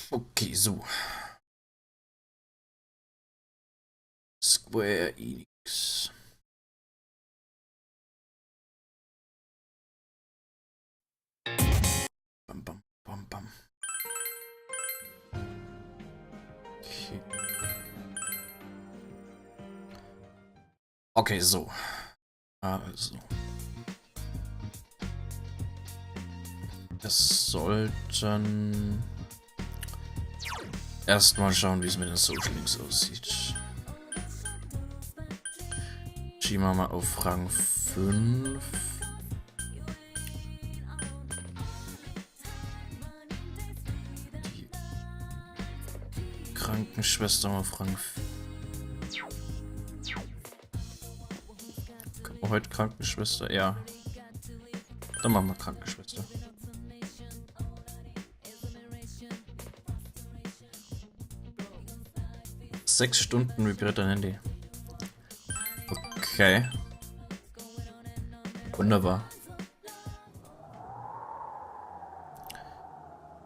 Okay, so. Square Enix. Bam, bam, bam, bam. Okay. Okay, so. Also. Das sollten erstmal schauen, wie es mit den Social Links aussieht. Schieben wir mal auf Rang 5. Die Krankenschwester mal auf Rang 4. Können wir heute Krankenschwester? Ja. Dann machen wir Krankenschwester. 6 Stunden vibriert dein Handy. Okay. Wunderbar.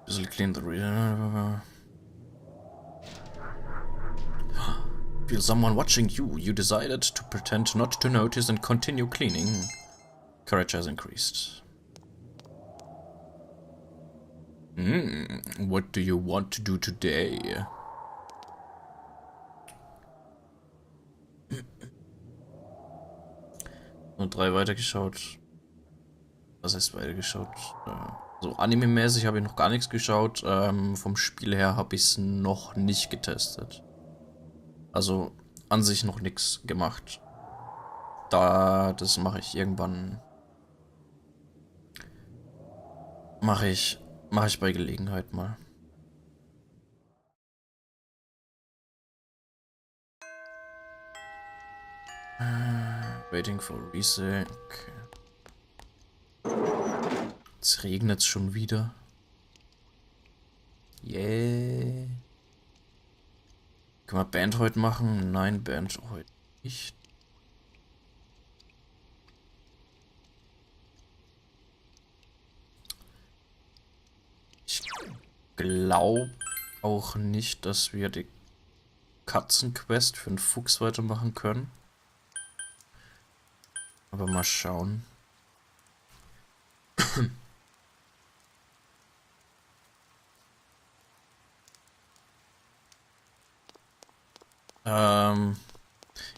Bisschen clean the reader. Feel someone watching you. You decided to pretend not to notice and continue cleaning. Courage has increased. What do you want to do today? Nur 3 weitergeschaut. Was heißt weitergeschaut? So anime-mäßig habe ich noch gar nichts geschaut. Vom Spiel her habe ich es noch nicht getestet. Also an sich noch nichts gemacht. Das mache ich irgendwann. Mache ich bei Gelegenheit mal. Waiting for resale. Okay. Jetzt regnet es schon wieder. Yeah. Können wir Band heute machen? Nein, Band heute nicht. Ich glaube auch nicht, dass wir die Katzenquest für den Fuchs weitermachen können. Aber mal schauen.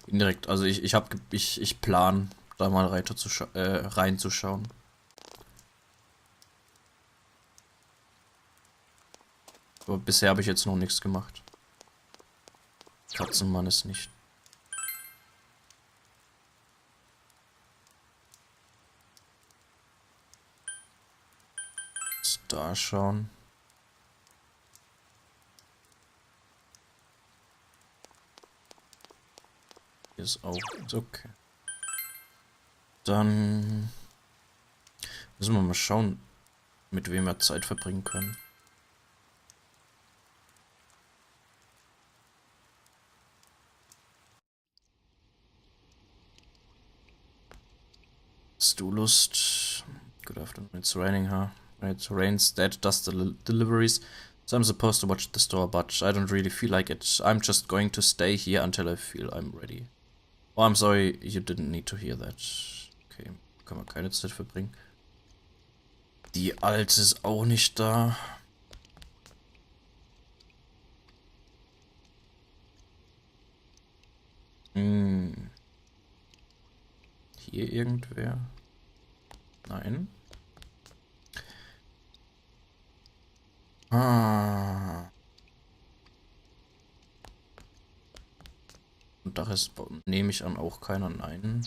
Indirekt, also ich plan, da mal reinzuschauen. Aber bisher habe ich jetzt noch nichts gemacht. Katzenmann ist nicht. Da schauen. Hier ist auch okay. Dann müssen wir mal schauen, mit wem wir Zeit verbringen können. Hast du Lust? Good afternoon. It's raining, huh? It rains, Dad does the deliveries. So I'm supposed to watch the store, but I don't really feel like it. I'm just going to stay here until I feel I'm ready. Oh, I'm sorry, you didn't need to hear that. Okay, können wir keine Zeit verbringen. Die Alte ist auch nicht da. Hier irgendwer? Nein. Und da ist, nehme ich an, auch keiner. Nein.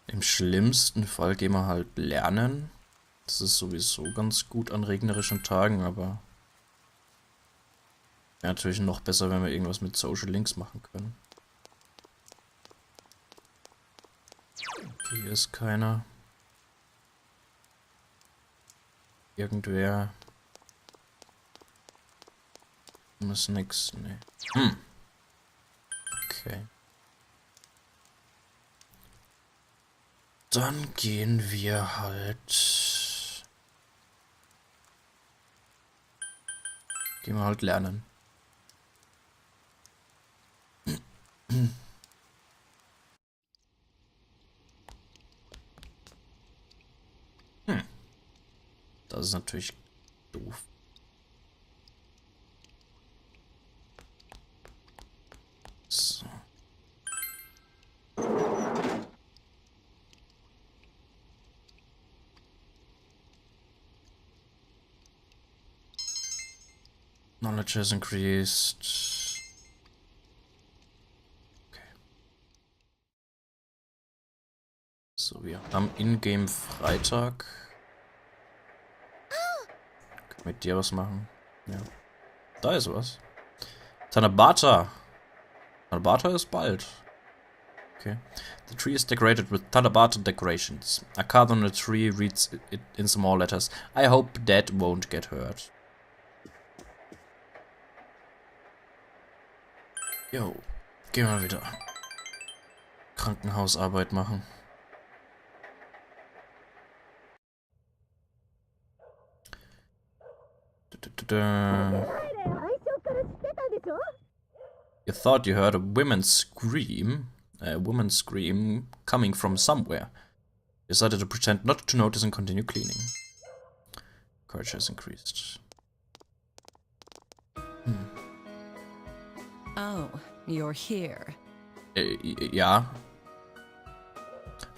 Im schlimmsten Fall gehen wir halt lernen. Das ist sowieso ganz gut an regnerischen Tagen, aber wäre natürlich noch besser, wenn wir irgendwas mit Social Links machen können. Okay, hier ist keiner. Irgendwer. Ist nix, ne. Okay. Dann gehen wir halt Gehen wir halt lernen. Das ist natürlich doof. So. Knowledge has increased. Okay. So, wir haben Ingame Freitag. Können wir mit dir was machen? Ja. Da ist was. Tanabata. Tanabata ist bald. Okay. The tree is decorated with Tanabata decorations. A card on the tree reads it in small letters. I hope Dad won't get hurt. Jo, gehen wir wieder. Krankenhausarbeit machen. You thought you heard a woman's scream coming from somewhere. Decided to pretend not to notice and continue cleaning. Courage has increased. Oh, you're here. Yeah.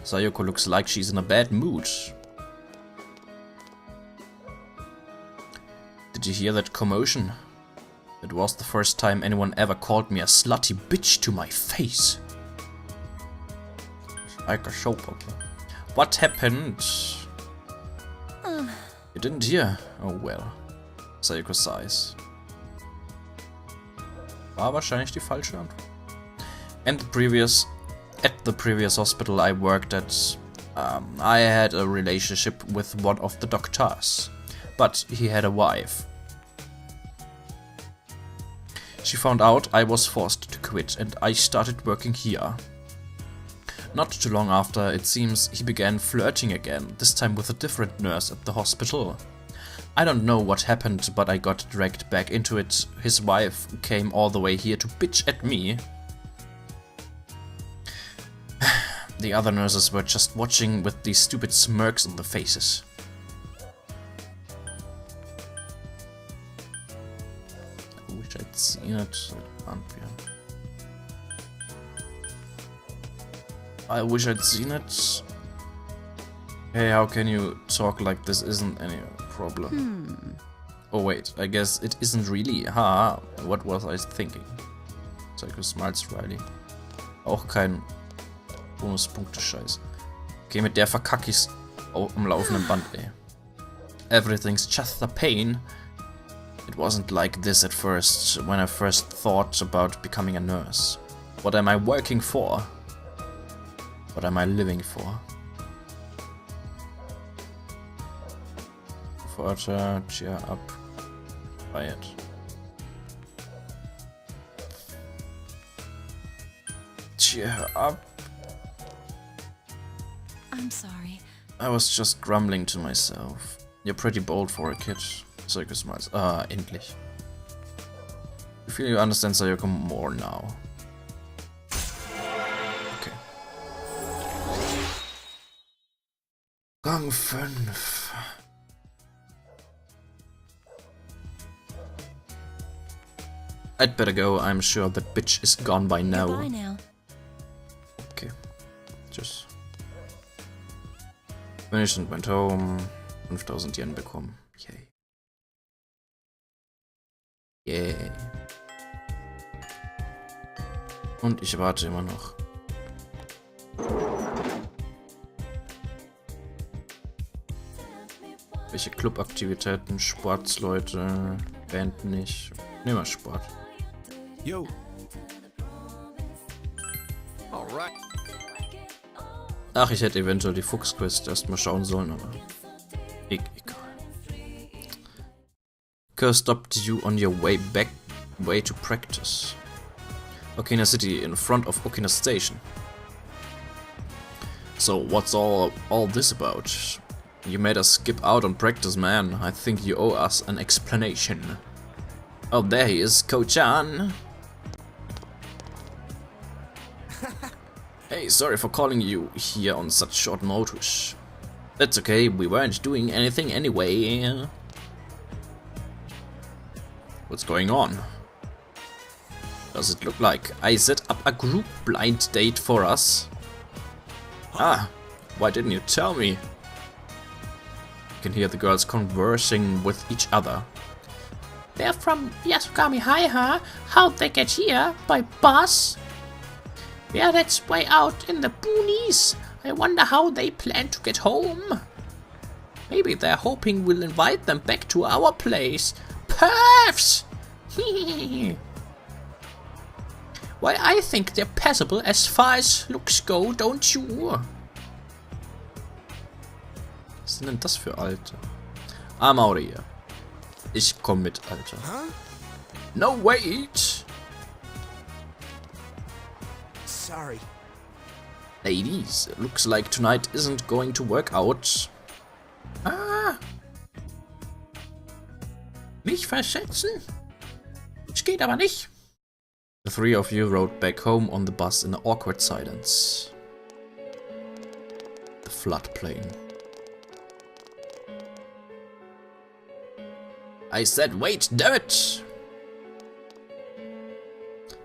Sayoko looks like she's in a bad mood. Did you hear that commotion? It was the first time anyone ever called me a slutty bitch to my face. Like a soap opera. What happened? You didn't hear? Oh well. Sayoko sighs. War wahrscheinlich die falsche Antwort. At the previous hospital I worked at, I had a relationship with one of the doctors, but he had a wife. She found out I was forced to quit and I started working here. Not too long after, it seems he began flirting again, this time with a different nurse at the hospital. I don't know what happened, but I got dragged back into it. His wife came all the way here to bitch at me. The other nurses were just watching with these stupid smirks on their faces. I wish I'd seen it. It can't be. I wish I'd seen it. Hey, how can you talk like this isn't any problem? Oh wait, I guess it isn't really. Ha, what was I thinking? Sayoko smiles slyly. Auch kein Bonuspunkte-Scheiß. Okay, mit der verkacke ich's am laufenden Band, ey. Everything's just a pain. It wasn't like this at first, when I first thought about becoming a nurse. What am I working for? What am I living for? Forger, cheer up, quiet. Cheer up. I'm sorry. I was just grumbling to myself. You're pretty bold for a kid. Sayoko smiles. Ah, endlich. I feel you understand Sayoko more now. Okay. Gang 5. I'd better go. I'm sure that bitch is gone by now. Goodbye now. Okay. Tschüss. Finished and went home. 5000 Yen bekommen. Yay. Yay. Und ich warte immer noch. Welche Clubaktivitäten? Sportsleute, Band nicht. Nehmen wir Sport. Yo. Alright. Ach, ich hätte eventuell die Fuchsquest erstmal schauen sollen, aber egal. Curse stopped you on your way to practice. Okina City in front of Okina Station. So what's all this about? You made us skip out on practice, man. I think you owe us an explanation. Oh, there he is, Ko-chan. Hey, sorry for calling you here on such short notice. That's okay, we weren't doing anything anyway. What's going on? Does it look like I set up a group blind date for us? Ah, why didn't you tell me? You can hear the girls conversing with each other. They're from Yasukami High, huh? How'd they get here? By bus? Yeah, that's way out in the boonies. I wonder how they plan to get home. Maybe they're hoping we'll invite them back to our place. Perfs! Why, I think they're passable as far as looks go, don't you? Was sind denn das für Alte? I'm out of here. Ich komm mit, Alter. Huh? No, wait! Sorry. Ladies, it looks like tonight isn't going to work out. Ah! Mich verschätzen? Das geht aber nicht. The three of you rode back home on the bus in awkward silence. The floodplain. I said wait, damn it!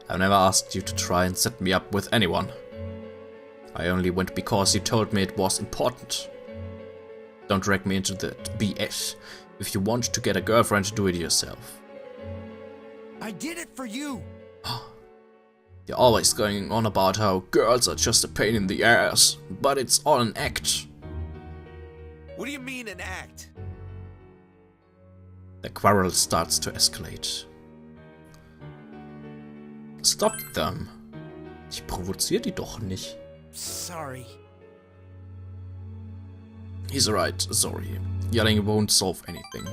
I've never asked you to try and set me up with anyone. I only went because you told me it was important. Don't drag me into that BS. If you want to get a girlfriend, do it yourself. I did it for you. You're always going on about how girls are just a pain in the ass, but it's all an act. What do you mean an act? The quarrel starts to escalate. Stop them. Ich provoziere die doch nicht. Sorry. He's right, sorry. Yelling won't solve anything.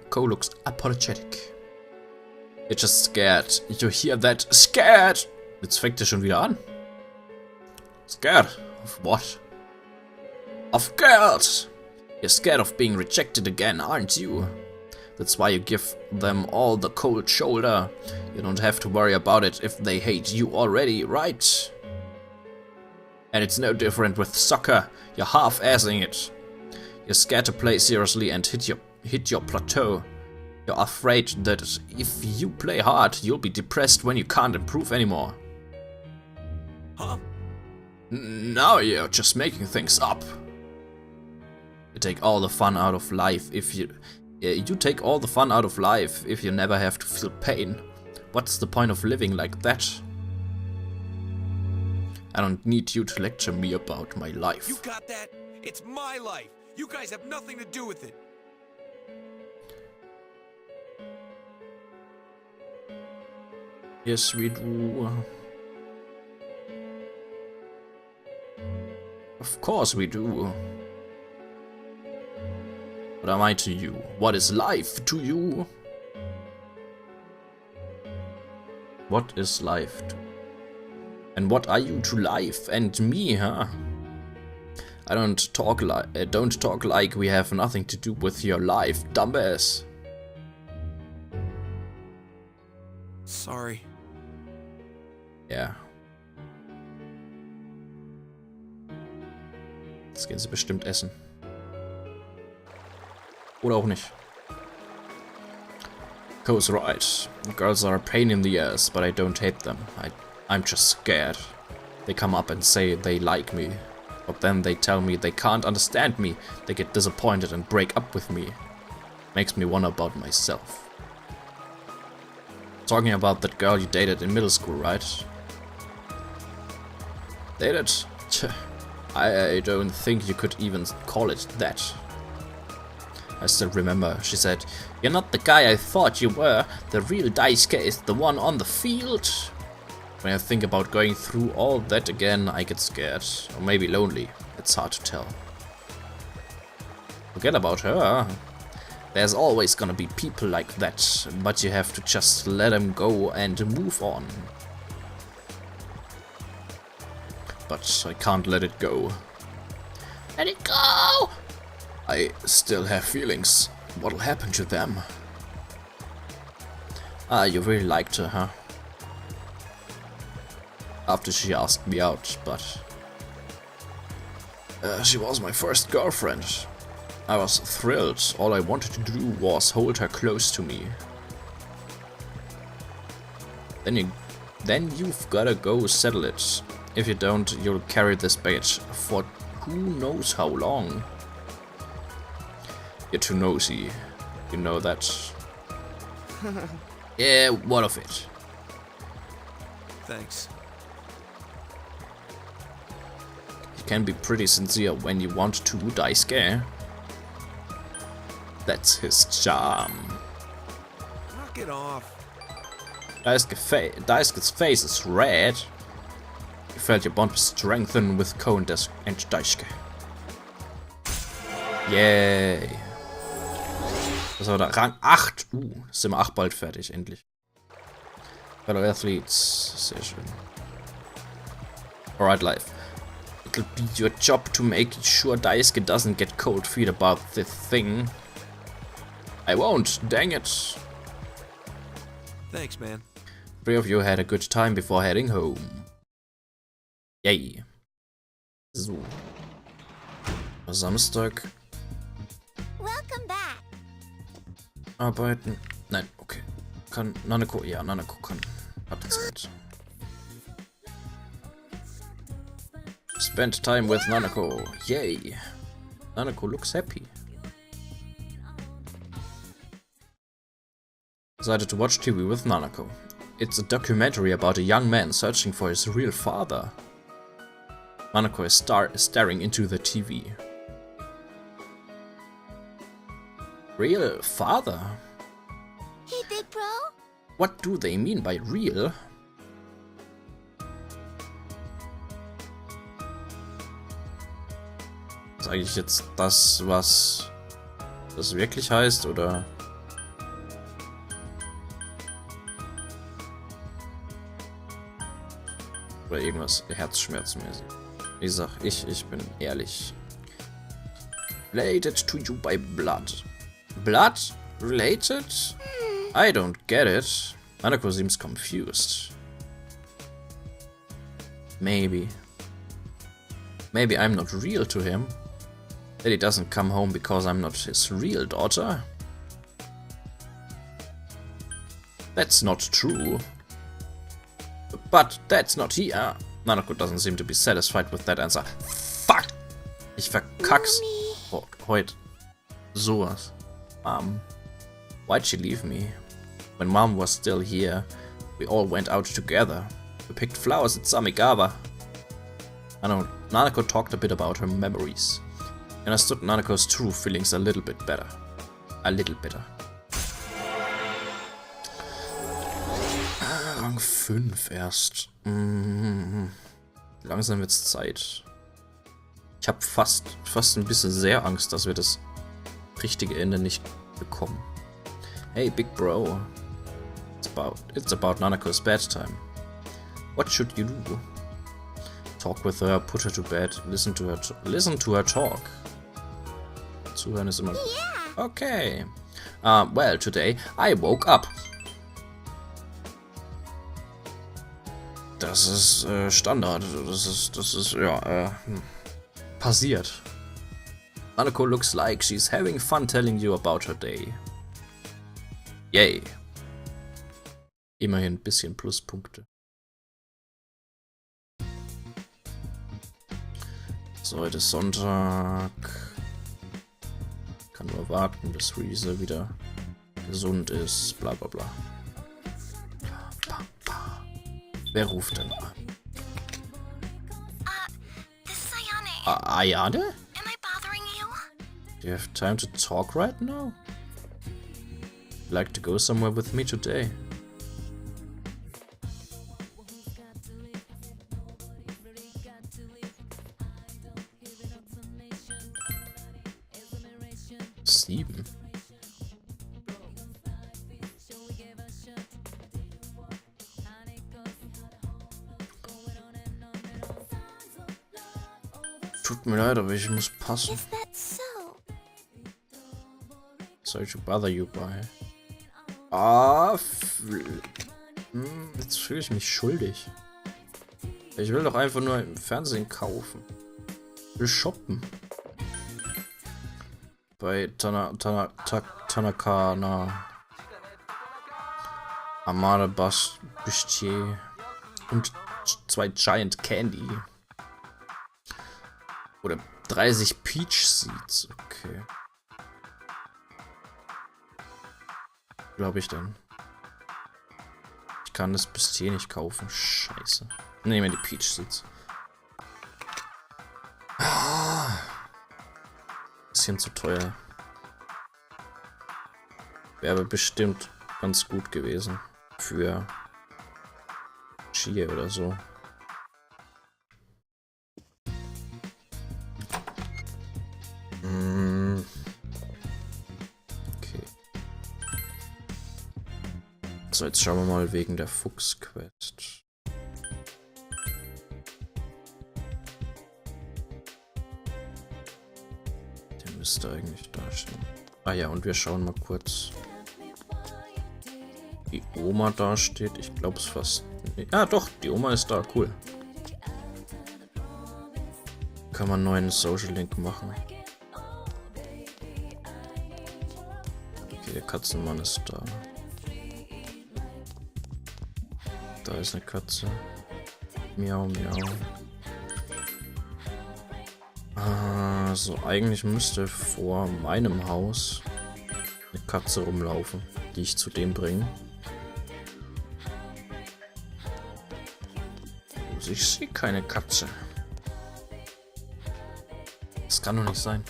Ko looks apologetic. You're just scared. You hear that? Scared! Jetzt fängt er schon wieder an. Scared? Of what? Of girls! You're scared of being rejected again, aren't you? That's why you give them all the cold shoulder. You don't have to worry about it if they hate you already, right? And it's no different with soccer. You're half-assing it. You're scared to play seriously and hit your plateau. You're afraid that if you play hard, you'll be depressed when you can't improve anymore. Huh? Now you're just making things up. You take all the fun out of life if you take all the fun out of life if you never have to feel pain. What's the point of living like that? I don't need you to lecture me about my life. You got that? It's my life. You guys have nothing to do with it. Yes, we do. Of course we do. What am I to you? What is life to you? What is life to you? And what are you to life and me, huh? I don't talk like we have nothing to do with your life, dumbass. Sorry. Ja. Jetzt gehen sie bestimmt essen. Oder auch nicht. Ko's right. Girls are a pain in the ass, but I don't hate them. I'm just scared. They come up and say they like me, but then they tell me they can't understand me. They get disappointed and break up with me. Makes me wonder about myself. Talking about that girl you dated in middle school, right? Dated? I don't think you could even call it that. I still remember, she said, "You're not the guy I thought you were. The real Daisuke is the one on the field." When I think about going through all that again, I get scared. Or maybe lonely. It's hard to tell. Forget about her. There's always gonna be people like that, but you have to just let them go and move on. But I can't let it go. Let it go! I still have feelings. What'll happen to them? Ah, you really liked her, huh? After she asked me out, but... she was my first girlfriend. I was thrilled. All I wanted to do was hold her close to me. Then you've gotta go settle it. If you don't, you'll carry this baggage for who knows how long. You're too nosy. You know that. Yeah, what of it? Thanks. You can be pretty sincere when you want to, Daisuke. That's his charm. Knock it off. Daisuke's face is red. You felt your bond strengthen with Ko and Daisuke. Yay. Das war da Rang 8. Sind wir 8 bald fertig, endlich. Fellow Athletes. Sehr schön. Alright, life. It'll be your job to make sure Daisuke doesn't get cold feet about this thing. I won't, dang it. Thanks, man. 3 of you had a good time before heading home. Yay. So. Samstag. Welcome back. Arbeiten. Nein, okay. Kann Nanako, ja, Nanako kann. Hat Zeit. Spend time with Nanako. Yay. Nanako looks happy. Decided to watch TV with Nanako. It's a documentary about a young man searching for his real father. Nanako is staring into the TV. Real father? Hey, Big Bro. What do they mean by real? Sage ich jetzt das, was das wirklich heißt, oder? Oder irgendwas herzschmerzmäßig. Ich sag, ich bin ehrlich. Related to you by blood. Blood? Related? I don't get it. Nanako seems confused. Maybe I'm not real to him. That he doesn't come home because I'm not his real daughter. That's not true. But that's not here. Nanako doesn't seem to be satisfied with that answer. Fuck! Ich verkack's heute. Sowas. Mom. Why'd she leave me? When Mom was still here, we all went out together. We picked flowers at Samigawa. Nanako talked a bit about her memories. I understood Nanako's true feelings a little bit better. A little better. Rang 5 erst. Langsam wird's Zeit. Ich habe fast ein bisschen sehr Angst, dass wir das richtige Ende nicht bekommen. Hey, Big Bro. It's about Nanako's bedtime. What should you do? Talk with her, put her to bed, listen to her talk. Zuhören ist immer... Yeah. Okay. Well, today I woke up. Das ist Standard. Das ist ja, passiert. Nanako looks like she's having fun telling you about her day. Yay. Immerhin ein bisschen Pluspunkte. So, heute ist Sonntag. Kann nur warten, bis Riese wieder gesund ist. Bla bla bla. Wer ruft denn an? This is Ayane. Ayane? Am I bothering you? Do you have time to talk right now? Like to go somewhere with me today? Sieben. Tut mir leid, aber ich muss passen. Is that so? Sorry to bother you, bye. Ah, Jetzt fühle ich mich schuldig. Ich will doch einfach nur im Fernsehen kaufen. Ich will shoppen. Bei Tanakana. Amare Bustier. Und 2 Giant Candy. Oder 30 Peach Seeds. Okay. Glaube ich denn? Ich kann das Bustier nicht kaufen. Scheiße. Nehmen wir die Peach Seeds. Bisschen zu teuer. Wäre bestimmt ganz gut gewesen. Für Chia oder so. Okay. So, jetzt schauen wir mal wegen der Fuchs-Quest. Der müsste eigentlich da stehen. Ah ja, und wir schauen mal kurz, wie Oma da steht. Ich glaube es fast nicht. Ah doch, die Oma ist da, cool. Kann man einen neuen Social Link machen. Okay, der Katzenmann ist da. Da ist eine Katze. Miau, miau. Also eigentlich müsste vor meinem Haus eine Katze rumlaufen, die ich zu dem bringe. Also ich sehe keine Katze. Das kann doch nicht sein.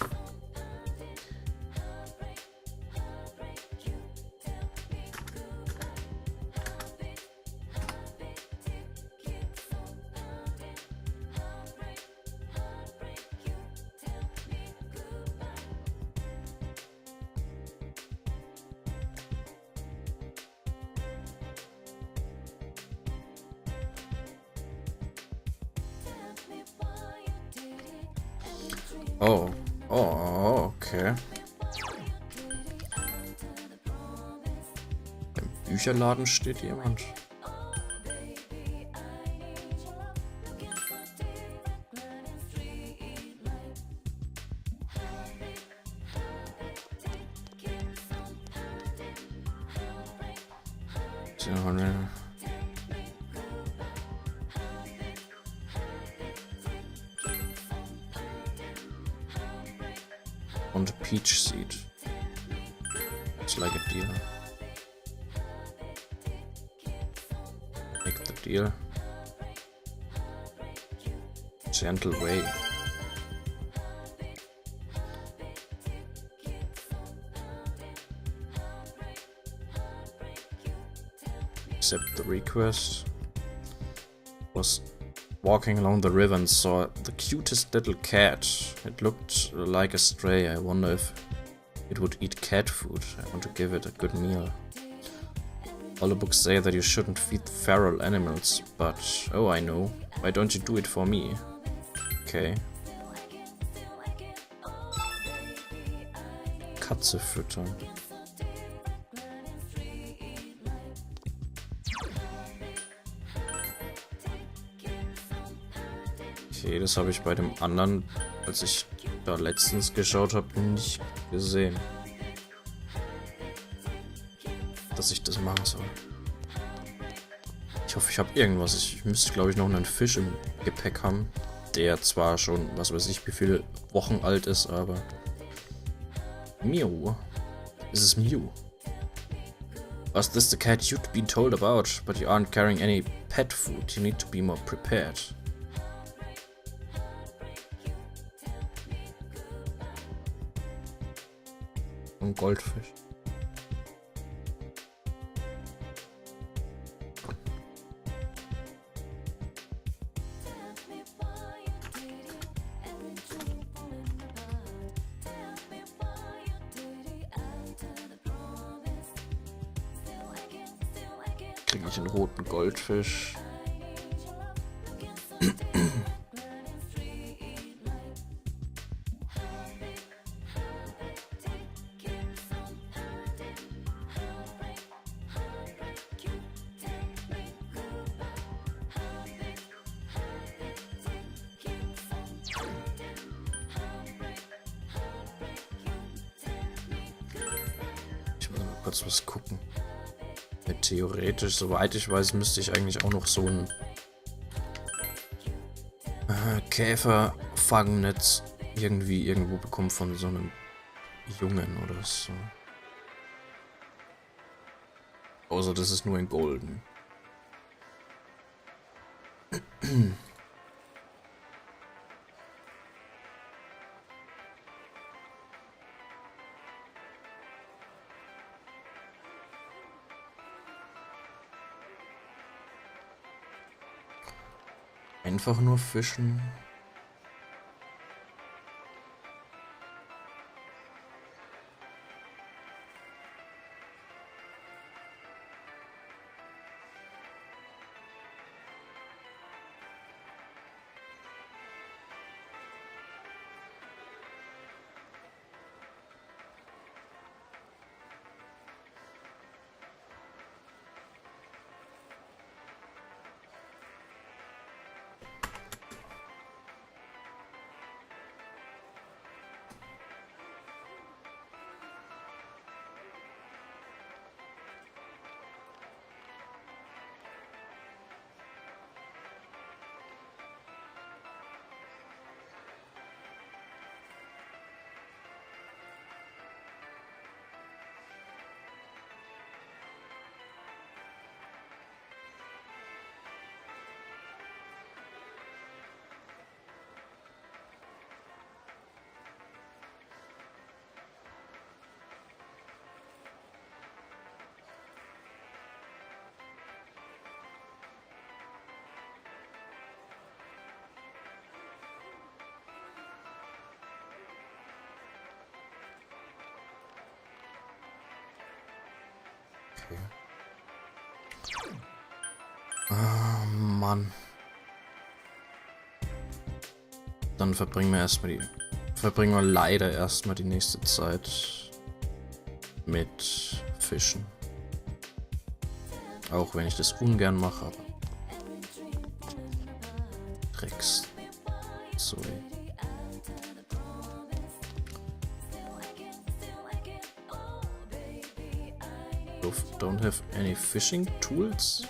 Oh, oh, okay. Im Bücherladen steht jemand. So, ne. Und Peach Seed. It's like a deal. Make the deal. Gentle way. Accept the request. Was walking along the river and saw the cutest little cat. It looked like a stray. I wonder if it would eat cat food. I want to give it a good meal. All the books say that you shouldn't feed feral animals, but oh, I know. Why don't you do it for me? Okay. Katze füttern. Okay, das habe ich bei dem anderen, als ich da letztens geschaut habe, nicht gesehen. Dass ich das machen soll. Ich hoffe, ich habe irgendwas. Ich müsste, glaube ich, noch einen Fisch im Gepäck haben, der zwar schon, was weiß ich, wie viele Wochen alt ist, aber... Mew. This is Mew. Was this the cat you'd been told about, but you aren't carrying any pet food. You need to be more prepared. Ein Goldfisch. Kriege ich einen roten Goldfisch? kurz was gucken. Ja, theoretisch, soweit ich weiß, müsste ich eigentlich auch noch so ein Käferfangnetz irgendwo bekommen von so einem Jungen oder so. Außer das ist nur in Golden. Einfach nur fischen. Okay. Ah, Mann. Dann verbringen wir leider erstmal die nächste Zeit mit Fischen. Auch wenn ich das ungern mache, aber Drecks. Sorry. Don't have any fishing tools?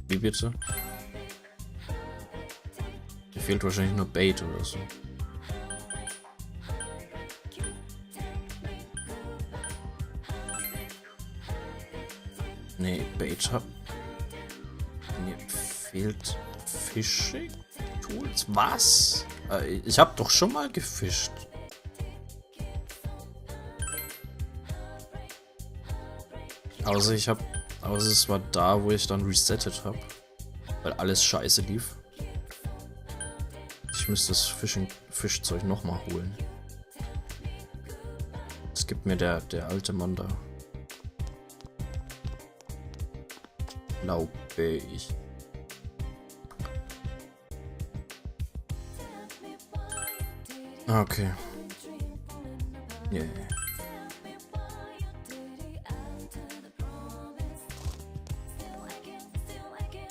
Wie bitte? Mir fehlt wahrscheinlich nur Bait oder so. Nee, Bait hab. Mir fehlt Fishing Tools? Was? Ich hab doch schon mal gefischt. Außer es war da, wo ich dann resettet habe. Weil alles scheiße lief. Ich müsste das Fischzeug nochmal holen. Das gibt mir der alte Mann da. Glaube ich. Okay. Yeah.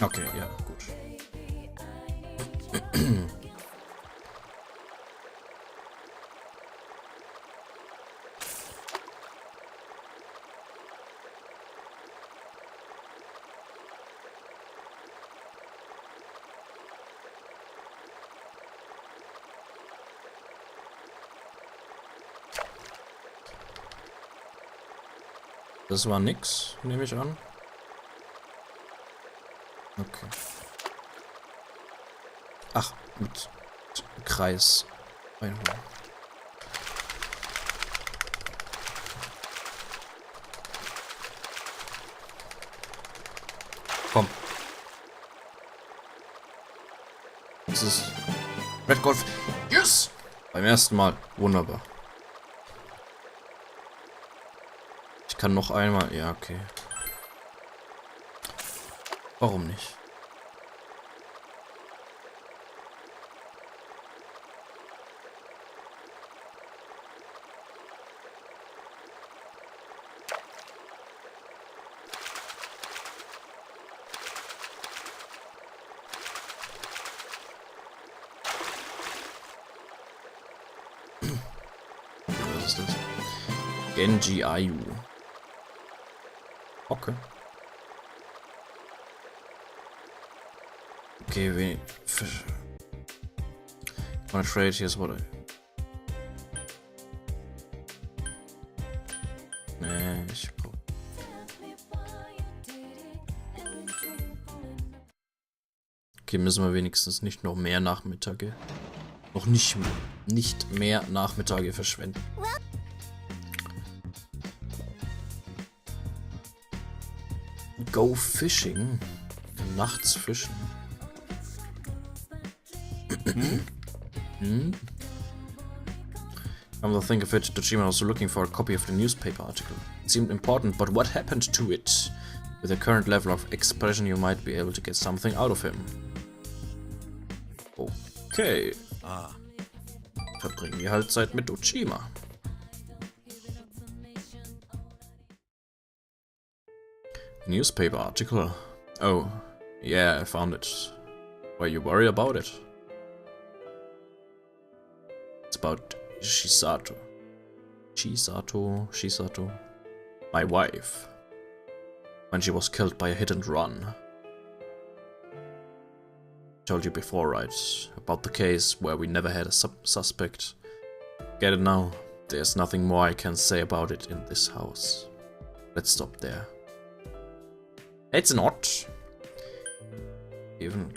Okay, ja, gut. Das war nix, nehme ich an. Okay. Ach, mit Kreis einholen. Komm. Das ist Red Golf. Yes! Beim ersten Mal. Wunderbar. Ich kann noch einmal. Ja, okay. Warum nicht? Was ist das? Genji Ayu. Okay. Okay, we... Wanna trade, here's what I... Nee, ich brauch... Okay, müssen wir wenigstens nicht noch mehr Nachmittage... Noch nicht mehr Nachmittage verschwenden. Go fishing. Nachts fischen. Come to think of it, Dojima was looking for a copy of the newspaper article. It seemed important, but what happened to it? With the current level of expression, you might be able to get something out of him. Okay. Verbringen wir halt Zeit mit Dojima. Newspaper article. Oh, yeah, I found it. Why you worry about it? It's about Shisato. Shisato. My wife. When she was killed by a hit and run. Told you before, right? About the case where we never had a suspect. Get it now? There's nothing more I can say about it in this house. Let's stop there. It's not. Even...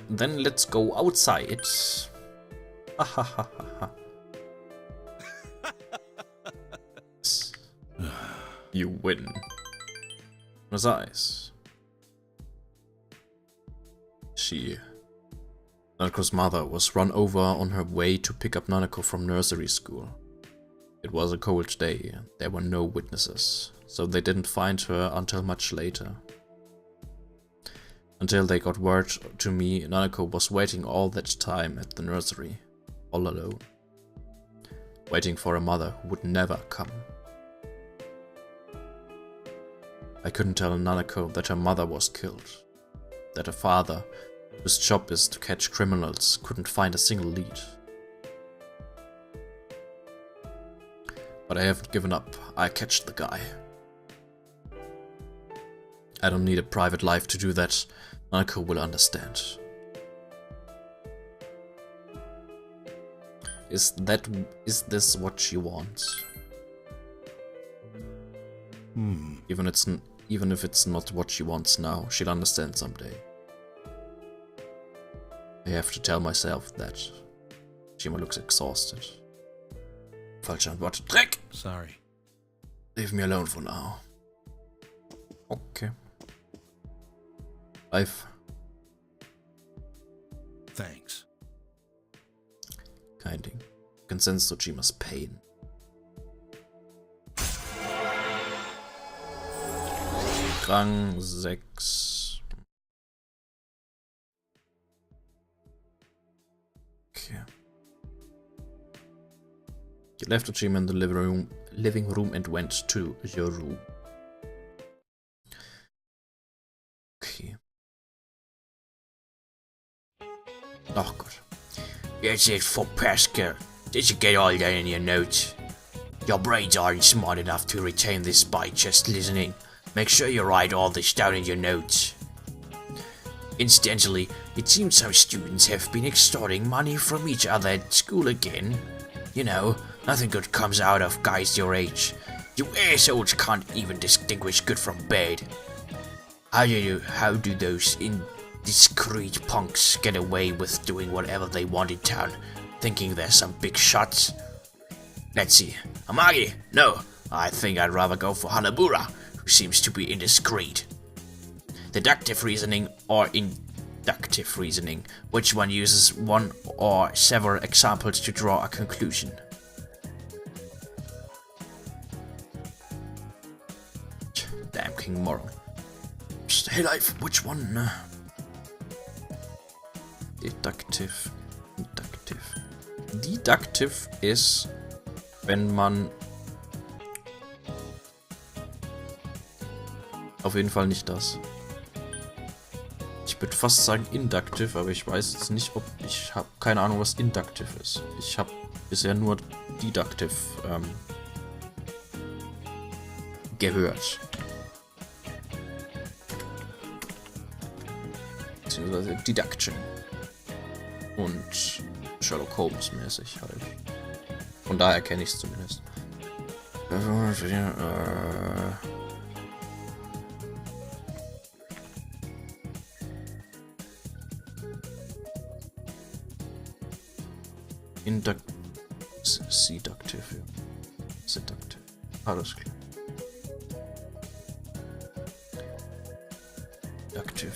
Then let's go outside. You win. Was eyes. Nanako's mother was run over on her way to pick up Nanako from nursery school. It was a cold day, there were no witnesses, so they didn't find her until much later. Until they got word to me, Nanako was waiting all that time at the nursery, all alone. Waiting for a mother who would never come. I couldn't tell Nanako that her mother was killed, that her father, whose job is to catch criminals, couldn't find a single lead. But I haven't given up. I catch the guy. I don't need a private life to do that. Nanako will understand. Is this what she wants? Even if it's not what she wants now, she'll understand someday. I have to tell myself that. Shima looks exhausted. Falsche Antwort. Dreck! Sorry. Leave me alone for now. Okay. Life. Thanks. Kein Ding. You can sense Tojima's pain. Rang 6. Okay. You left Tojima in the living room and went to your room. Okay. Oh god. That's it for Pascal. Did you get all that in your notes? Your brains aren't smart enough to retain this by just listening. Make sure you write all this down in your notes. Incidentally, it seems some students have been extorting money from each other at school again. You know, nothing good comes out of guys your age. You assholes can't even distinguish good from bad. How do those indiscreet punks get away with doing whatever they want in town, thinking they're some big shots? Let's see. Amagi? No, I think I'd rather go for Hanabura, who seems to be indiscreet. Deductive reasoning or inductive reasoning? Which one uses one or several examples to draw a conclusion? Damn King Moral. Stay alive, which one? Deductive. Inductive. Deductive ist, wenn man auf jeden Fall nicht das. Ich würde fast sagen Inductive, aber ich weiß jetzt nicht, ob ich habe keine Ahnung, was Inductive ist. Ich habe bisher nur Deductive gehört. Beziehungsweise Deduction. Und Sherlock Holmes mäßig halt. Von daher kenne ich es zumindest. Seductive, ja. Seductive. Alles klar. Seductive.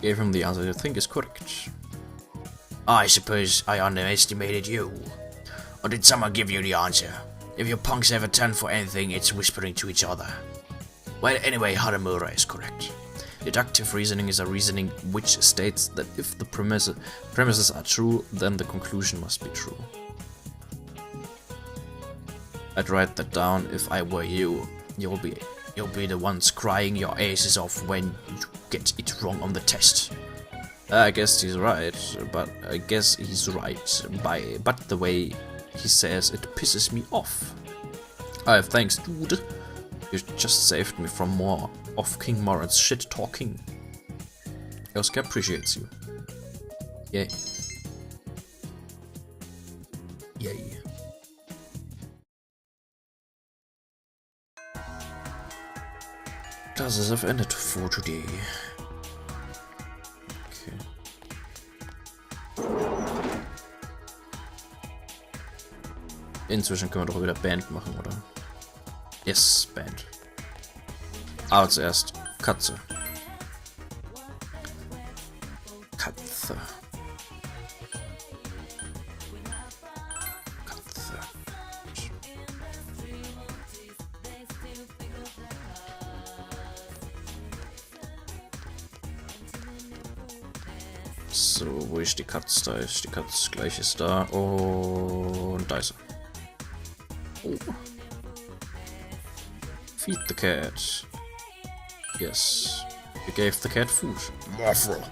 Gave him the answer you think is correct. I suppose I underestimated you. Or did someone give you the answer? If your punks ever turn for anything, it's whispering to each other. Well, anyway, Haramura is correct. Deductive reasoning is a reasoning which states that if the premises are true, then the conclusion must be true. I'd write that down if I were you. You'll be the ones crying your asses off when you get it wrong on the test. I guess he's right, but but the way he says it pisses me off. Thanks, dude. You just saved me from more of King Moran's shit talking. Yosuke appreciates you. Yay. Yay. Das have ended for today. Okay. Inzwischen können wir doch wieder Band machen, oder? Yes, Band. Aber zuerst Katze. Katze. Katze. So, wo ist die Katze? Da ist die Katze. Gleich ist da. Und da ist er. Oh. Feed the cat. Yes. You gave the cat food. Waffle.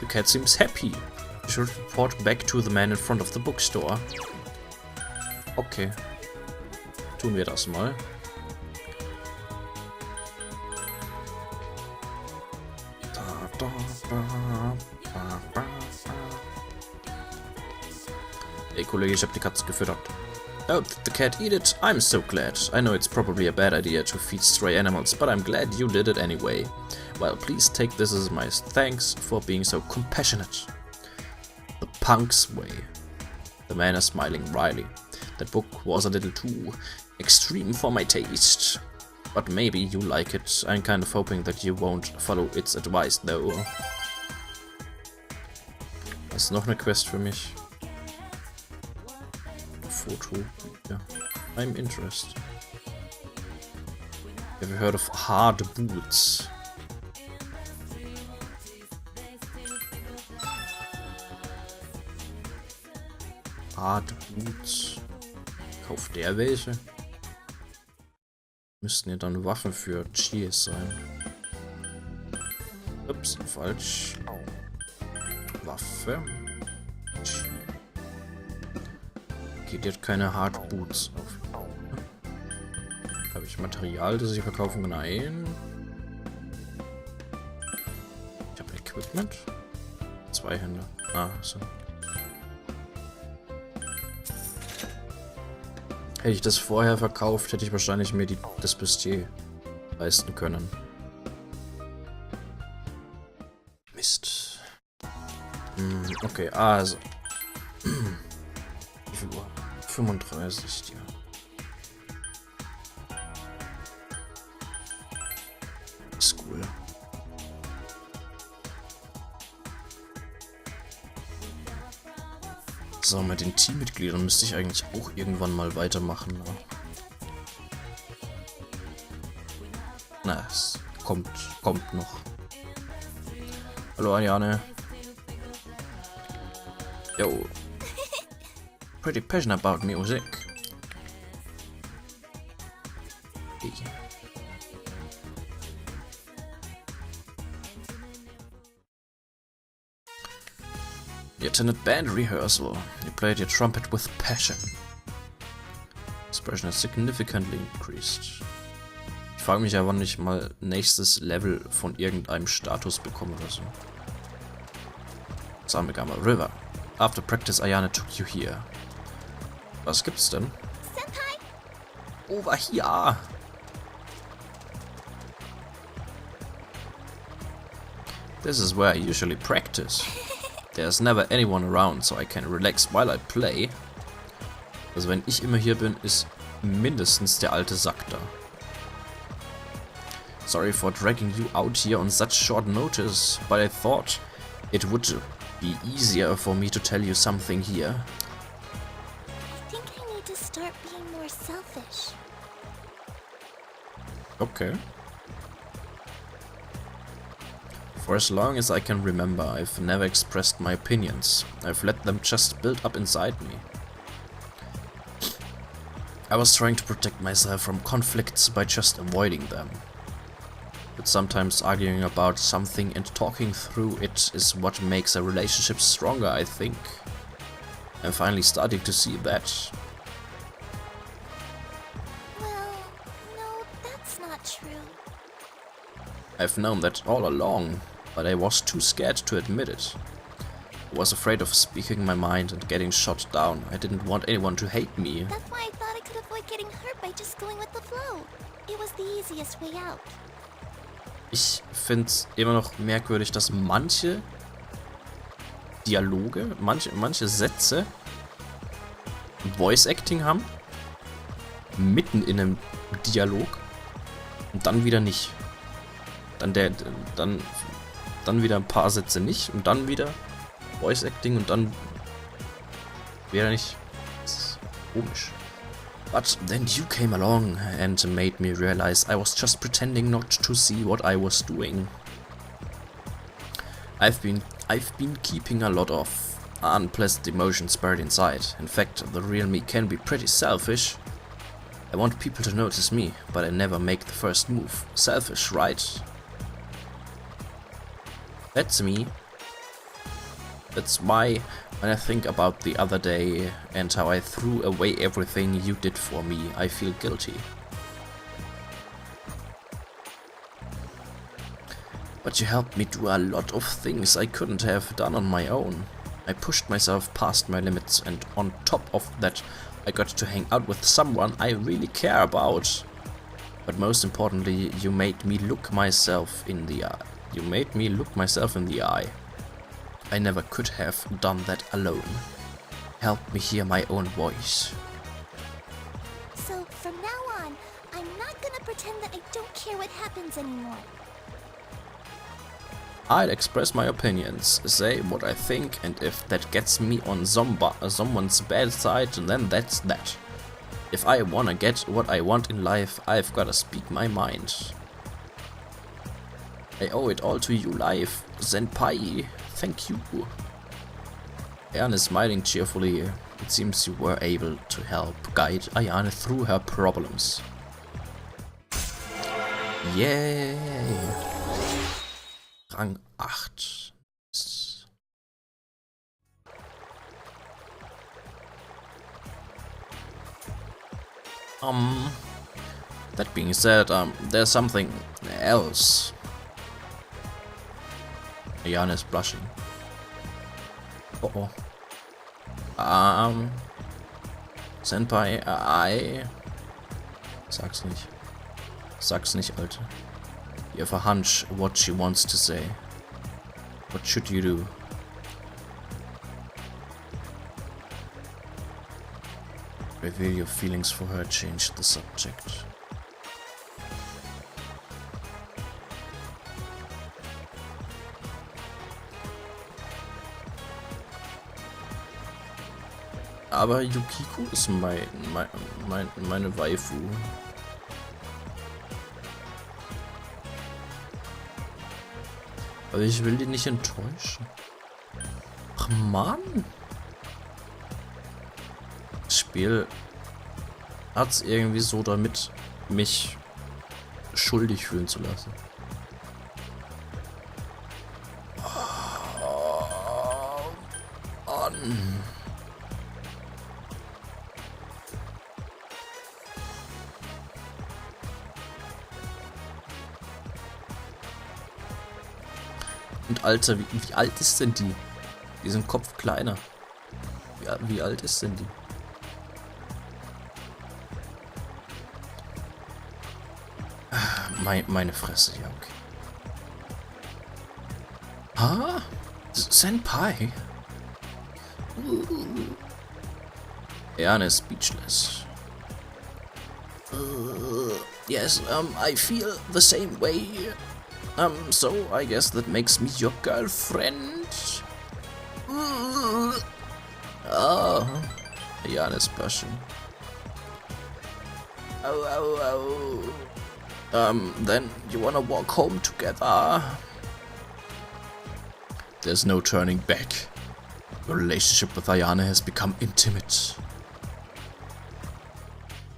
The cat seems happy. You should report back to the man in front of the bookstore. Okay. Tun wir das mal. Hey Kollege, ich hab die Katze gefüttert. Oh, did the cat eat it? I'm so glad. I know it's probably a bad idea to feed stray animals, but I'm glad you did it anyway. Well, please take this as my thanks for being so compassionate. The Punk's Way. The man is smiling wryly. That book was a little too extreme for my taste. But maybe you like it. I'm kind of hoping that you won't follow its advice, though. Das ist noch eine Quest für mich. Foto. Yeah. I'm interested. Have you heard of hard boots? Hard boots. Kauft der welche? Müssten ja dann Waffen für Cheers sein. Ups, falsch. Waffe. Okay, die hat keine Hard Boots. Habe ich Material, das ich verkaufen kann? Nein. Ich habe Equipment. 2 Hände. Ah, so. Hätte ich das vorher verkauft, hätte ich wahrscheinlich mir das Bustier leisten können. Mist. Okay, also. Wie viel Uhr? 35, ja. School. So, mit den Teammitgliedern müsste ich eigentlich auch irgendwann mal weitermachen. Ne? Na, es kommt noch. Hallo, Ariane. Yo. Pretty passionate about music. Hey. Ja. attended band rehearsal. You played your trumpet with passion. Expression has significantly increased. Ich frage mich ja, wann ich mal nächstes Level von irgendeinem Status bekomme oder so. Samegama River. After practice, Ayane took you here. Was gibt's denn? Senpai, Over here! This is where I usually practice. There's never anyone around, so I can relax while I play. Also wenn ich immer hier bin, ist mindestens der alte Sack da. Sorry for dragging you out here on such short notice, but I thought it would be easier for me to tell you something here. I think I need to start being more selfish. Okay. For as long as I can remember, I've never expressed my opinions. I've let them just build up inside me. I was trying to protect myself from conflicts by just avoiding them. But sometimes arguing about something and talking through it is what makes a relationship stronger, I think. I'm finally starting to see that. Well, no, that's not true. I've known that all along, but I was too scared to admit it. I was afraid of speaking my mind and getting shot down. I didn't want anyone to hate me. That's why I thought I could avoid getting hurt by just going with the flow. It was the easiest way out. Ich finde es immer noch merkwürdig, dass manche Dialoge, manche Sätze Voice Acting haben, mitten in einem Dialog und dann wieder nicht. Dann wieder ein paar Sätze nicht und dann wieder Voice Acting und dann wieder nicht. Das ist komisch. But then you came along and made me realize I was just pretending not to see what I was doing. I've been keeping a lot of unpleasant emotions buried inside. In fact, the real me can be pretty selfish. I want people to notice me, but I never make the first move. Selfish, right? That's me. That's why, when I think about the other day and how I threw away everything you did for me, I feel guilty. But you helped me do a lot of things I couldn't have done on my own. I pushed myself past my limits, and on top of that, I got to hang out with someone I really care about. But most importantly, you made me look myself in the eye. You made me look myself in the eye. I never could have done that alone. Help me hear my own voice. So from now on, I'm not gonna pretend that I don't care what happens anymore. I'll express my opinions, say what I think, and if that gets me on someone's bad side, then that's that. If I wanna get what I want in life, I've gotta speak my mind. I owe it all to you, life, Senpai. Thank you. Ayane is smiling cheerfully. It seems you were able to help guide Ayane through her problems. Yay! Rang 8. That being said, there's something else. Ayane is blushing. Oh. Senpai, Sag's nicht. Sag's nicht, Alter. You have a hunch what she wants to say. What should you do? Reveal your feelings for her, change the subject. Aber Yukiko ist meine Waifu. Aber ich will die nicht enttäuschen. Ach Mann! Das Spiel hat's irgendwie so damit, mich schuldig fühlen zu lassen. Und Alter, wie alt ist denn die? Die sind Kopf kleiner. Wie alt ist denn die? Meine Fresse, ja, okay. Ah? Senpai? Ayane is speechless. Yes, I feel the same way. So I guess that makes me your girlfriend. Oh, Ayane's blushing. Oh. Then you wanna walk home together? There's no turning back. Your relationship with Ayane has become intimate.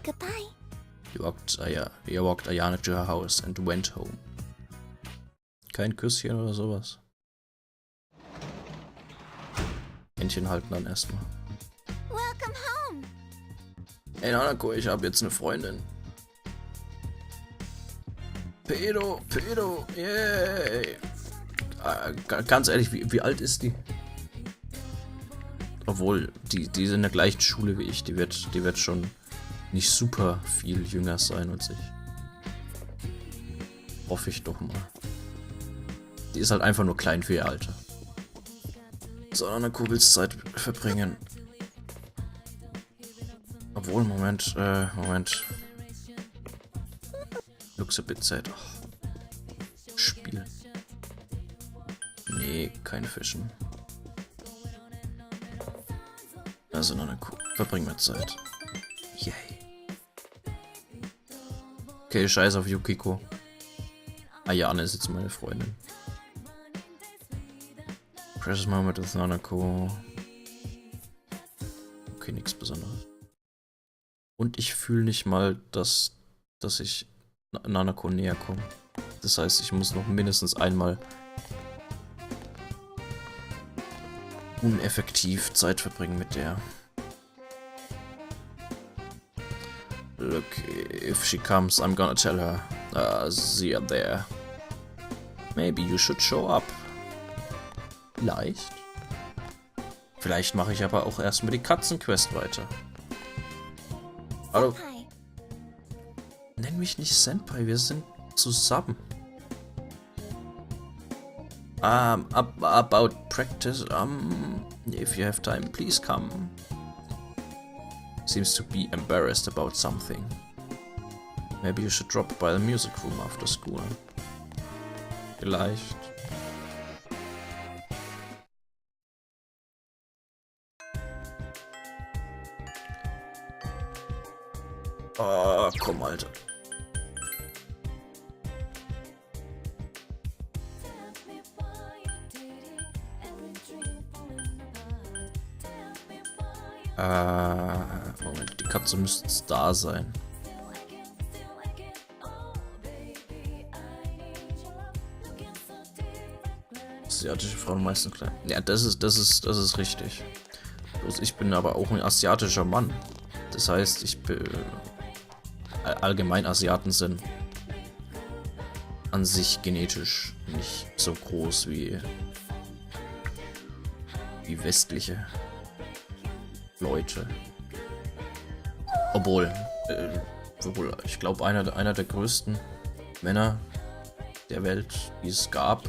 Goodbye. He walked Ayane to her house and went home. Kein Küsschen oder sowas. Händchen halten dann erstmal. Welcome home. Hey Nanako, ich habe jetzt eine Freundin. Pedo, yay. Ganz ehrlich, wie alt ist die? Obwohl, die sind in der gleichen Schule wie ich. Die wird schon nicht super viel jünger sein als ich. Hoffe ich doch mal. Die ist halt einfach nur klein für ihr Alter. So, Nanako willst Zeit verbringen. Obwohl, Moment. Looks a bit sad. Oh. Spiel. Nee, kein Fischen. Also Nanako, verbringen wir Zeit. Yay. Okay, scheiß auf Yukiko. Ayane ist jetzt meine Freundin. Precious Moment with Nanako. Okay, nichts Besonderes. Und ich fühle nicht mal, dass ich Nanako näher komme. Das heißt, ich muss noch mindestens einmal uneffektiv Zeit verbringen mit der. Look, if she comes, I'm gonna tell her. See you there. Maybe you should show up. Vielleicht mache ich aber auch erstmal die Katzenquest weiter. Hallo. Senpai. Nenn mich nicht Senpai, wir sind zusammen. About practice, if you have time, please come. Seems to be embarrassed about something. Maybe you should drop by the music room after school. Vielleicht. Oh, komm, Alter. Moment, die Katze müsste da sein. Asiatische Frauen meistens klein. Ja, das ist richtig. Bloß ich bin aber auch ein asiatischer Mann. Das heißt, ich bin allgemein Asiaten sind an sich genetisch nicht so groß wie westliche Leute. Obwohl ich glaube, einer der größten Männer der Welt, die es gab,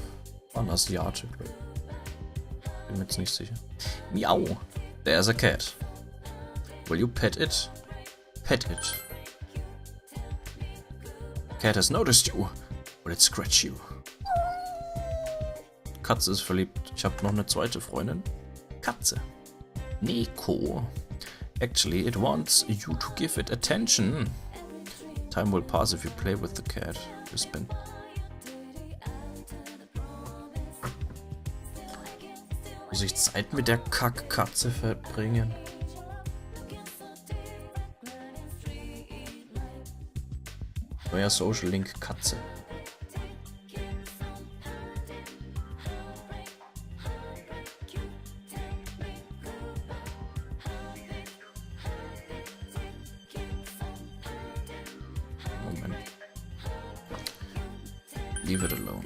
waren Asiate. Bin mir jetzt nicht sicher. Miau! There's a cat. Will you pet it? Pet it. Cat has noticed you. Will it scratch you? Katze ist verliebt. Ich habe noch eine zweite Freundin. Katze. Neko. Actually, it wants you to give it attention. Time will pass if you play with the cat. You spin. Muss ich Zeit mit der Kackkatze verbringen? Neuer Social Link Katze. Leave it alone.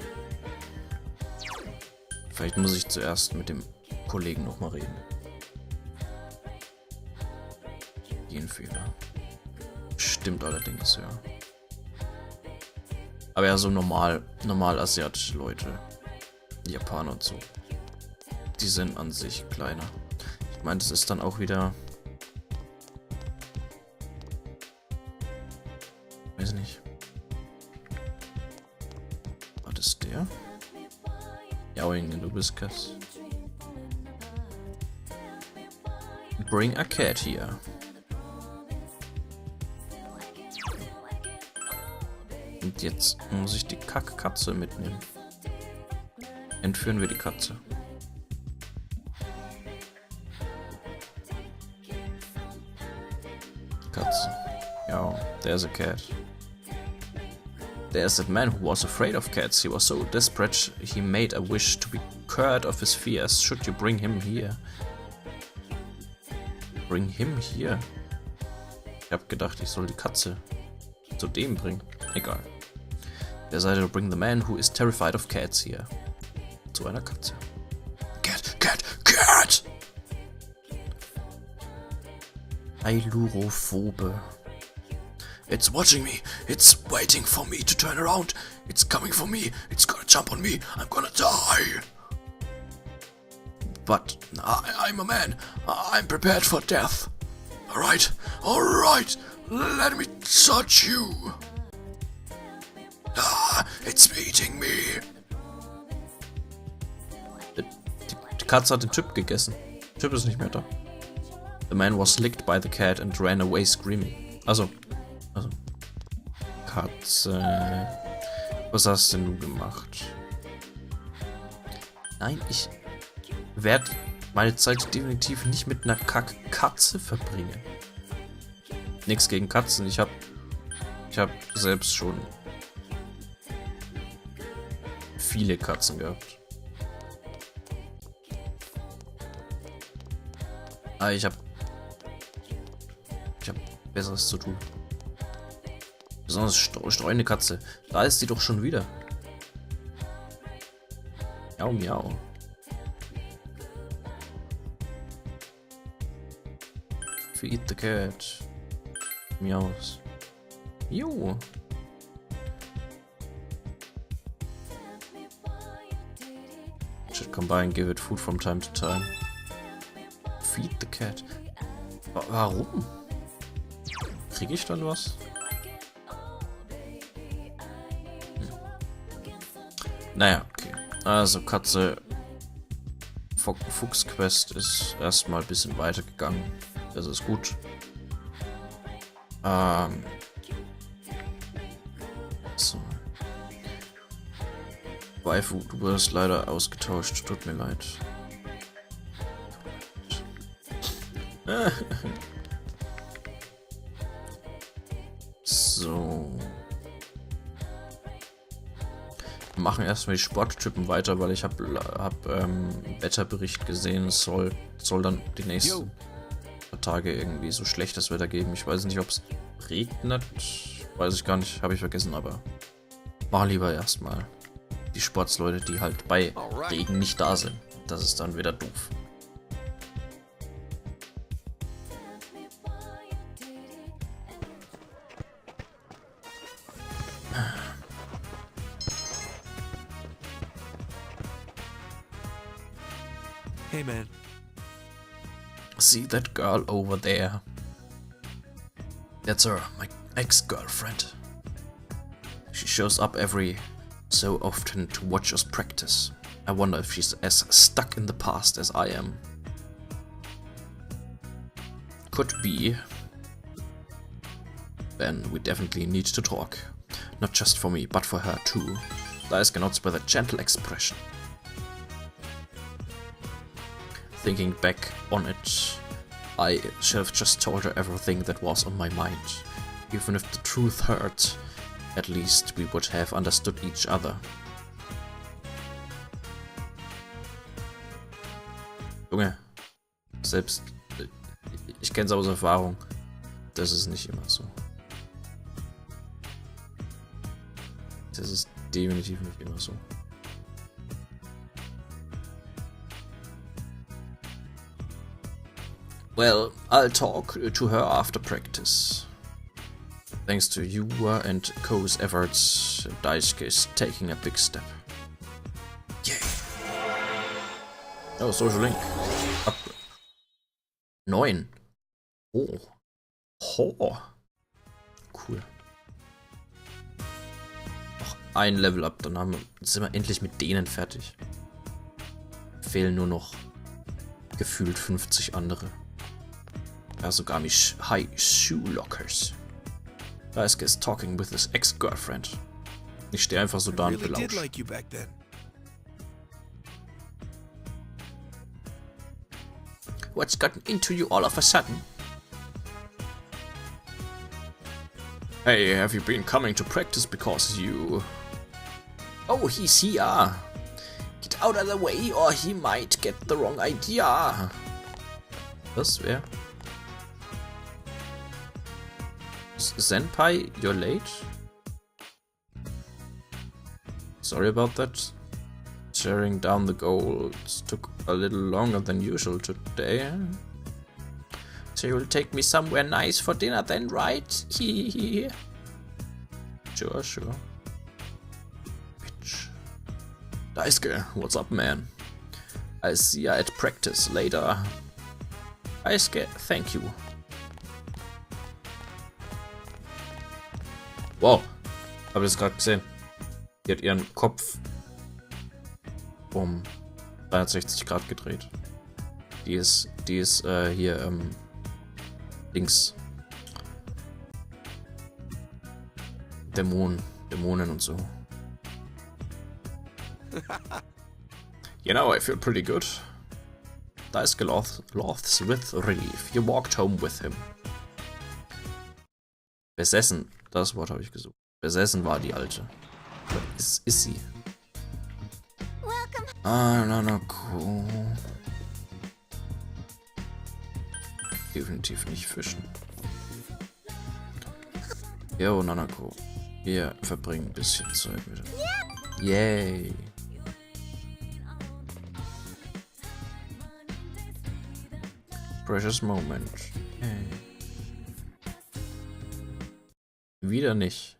Vielleicht muss ich zuerst mit dem Kollegen nochmal reden. Genfehler. Stimmt allerdings, ja. Aber ja, so normal asiatische Leute. Japaner und so. Die sind an sich kleiner. Ich meine, das ist dann auch wieder... Weiß nicht. War das der? Yowing in Hibiscus. Bring a cat here. Und jetzt muss ich die Kackkatze mitnehmen. Entführen wir die Katze. Katze. Ja, there's a cat. There's that man who was afraid of cats. He was so desperate he made a wish to be cured of his fears. Should you bring him here? Bring him here? Ich hab gedacht, ich soll die Katze zu dem bringen. Egal. Decided to bring the man who is terrified of cats here. Zu einer Katze. Cat, cat, cat! Ailurophobe. It's watching me. It's waiting for me to turn around. It's coming for me. It's gonna jump on me. I'm gonna die. But I'm a man. I'm prepared for death. Alright, alright. Let me touch you. It's eating me. Die Katze hat den Typ gegessen. Der Typ ist nicht mehr da. The man was licked by the cat and ran away screaming. Also. Katze. Was hast denn du gemacht? Nein, ich werde meine Zeit definitiv nicht mit einer Katze verbringen. Nichts gegen Katzen. Ich hab selbst schon viele Katzen gehabt. Aber ich hab Besseres zu tun. Besonders streunende Katze. Da ist sie doch schon wieder. Miau, miau. Feed the cat. Miaus. Jo. Should come by and give it food from time to time. Feed the cat. Warum? Kriege ich dann was? Naja, okay. Also Katze Fuchs-Quest ist erstmal ein bisschen weitergegangen. Das ist gut. So. Waifu, du wirst leider ausgetauscht. Tut mir leid. So. Wir machen erstmal die Sporttypen weiter, weil ich hab Wetterbericht gesehen. Es soll dann die nächsten Tage irgendwie so schlechtes Wetter geben. Ich weiß nicht, ob es regnet. Weiß ich gar nicht. Habe ich vergessen, aber mach lieber erstmal die Sportsleute, die halt bei Regen nicht da sind. Das ist dann wieder doof. Hey, man. See that girl over there? That's her, my ex-girlfriend. She shows up every so often to watch us practice. I wonder if she's as stuck in the past as I am. Could be. Then we definitely need to talk. Not just for me, but for her too. Dice cannot with a gentle expression. Thinking back on it, I should have just told her everything that was on my mind. Even if the truth hurt, at least we would have understood each other. Junge, selbst ich kenn's aus Erfahrung, das ist nicht immer so. Das ist definitiv nicht immer so. Well, I'll talk to her after practice. Thanks to Yuwa and Ko's efforts, Daisuke is taking a big step. Yay! Oh, Social Link. Upgrade. 9. Oh. Ho. Cool. Noch ein Level up, dann sind wir endlich mit denen fertig. Fehlen nur noch gefühlt 50 andere. Asogami High Shoe Lockers. Daisuke is talking with his ex-girlfriend. Ich stehe einfach so da und belausche. What's gotten into you all of a sudden? Hey, have you been coming to practice because you... Oh, he's here. Get out of the way or he might get the wrong idea. Was? Wer? Senpai, you're late? Sorry about that. Tearing down the goals took a little longer than usual today. So you'll take me somewhere nice for dinner then, right? Sure, sure. Bitch. Daisuke, what's up, man? I'll see ya at practice later. Daisuke, thank you. Wow, habt ihr das gerade gesehen? Die hat ihren Kopf um 360 Grad gedreht. Die ist hier links. Dämonen und so. You know, I feel pretty good. Daisuke laughs with relief. You walked home with him. Besessen, das Wort habe ich gesucht. Besessen war die Alte. Ist sie. Ah, Nanako. Definitiv nicht fischen. Jo, Nanako. Wir verbringen ein bisschen Zeit mit. Yay. Precious moment. Yay. Wieder nicht.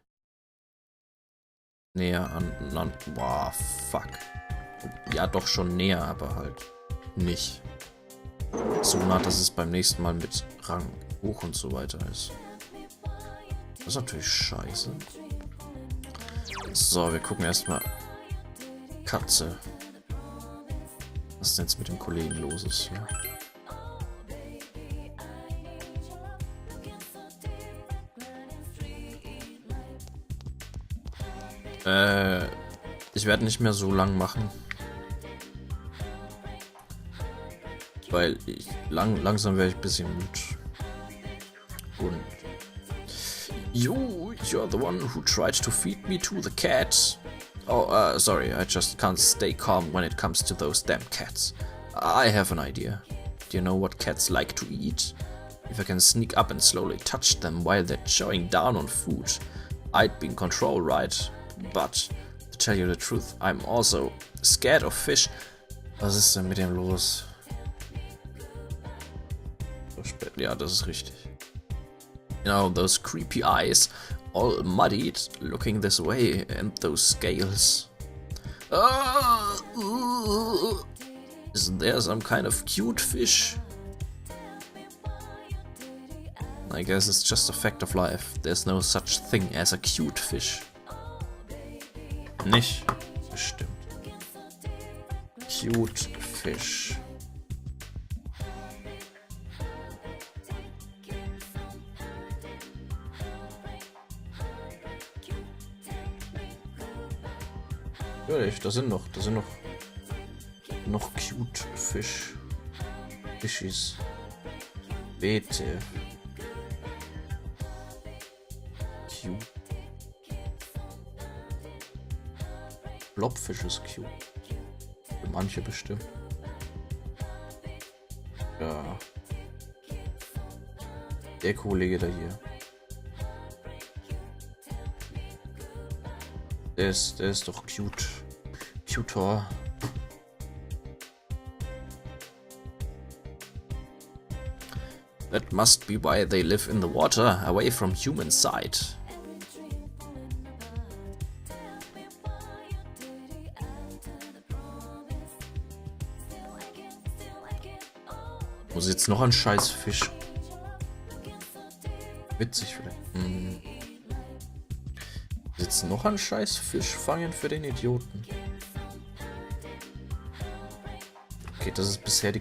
Näher an. Boah, fuck. Ja, doch schon näher, aber halt nicht. So nah, dass es beim nächsten Mal mit Rang hoch und so weiter ist. Das ist natürlich scheiße. So, wir gucken erstmal. Katze. Was ist denn jetzt mit dem Kollegen los ist hier? Ich werde nicht mehr so lang machen. Weil langsam werde ich ein bisschen müde. Und you're the one who tried to feed me to the cat. Oh, sorry, I just can't stay calm when it comes to those damn cats. I have an idea. Do you know what cats like to eat? If I can sneak up and slowly touch them while they're chowing down on food, I'd be in control, right? But, to tell you the truth, I'm also scared of fish. Was ist denn mit dem los? So spät. Ja, das ist richtig. You know, those creepy eyes, all muddied, looking this way, and those scales. Isn't there some kind of cute fish? I guess it's just a fact of life. There's no such thing as a cute fish. Nicht? Bestimmt. Cute fish. Natürlich, da sind noch cute Fisch. Fischies. Beete. Cute. Blobfisch ist cute. Für manche bestimmt. Ja. Der Kollege da hier. Der ist doch cute. Cuter. That must be why they live in the water, away from human sight. Muss jetzt noch ein scheiß Fisch. Witzig vielleicht. Jetzt noch ein scheiß Fisch fangen für den Idioten. Okay, das ist bisher die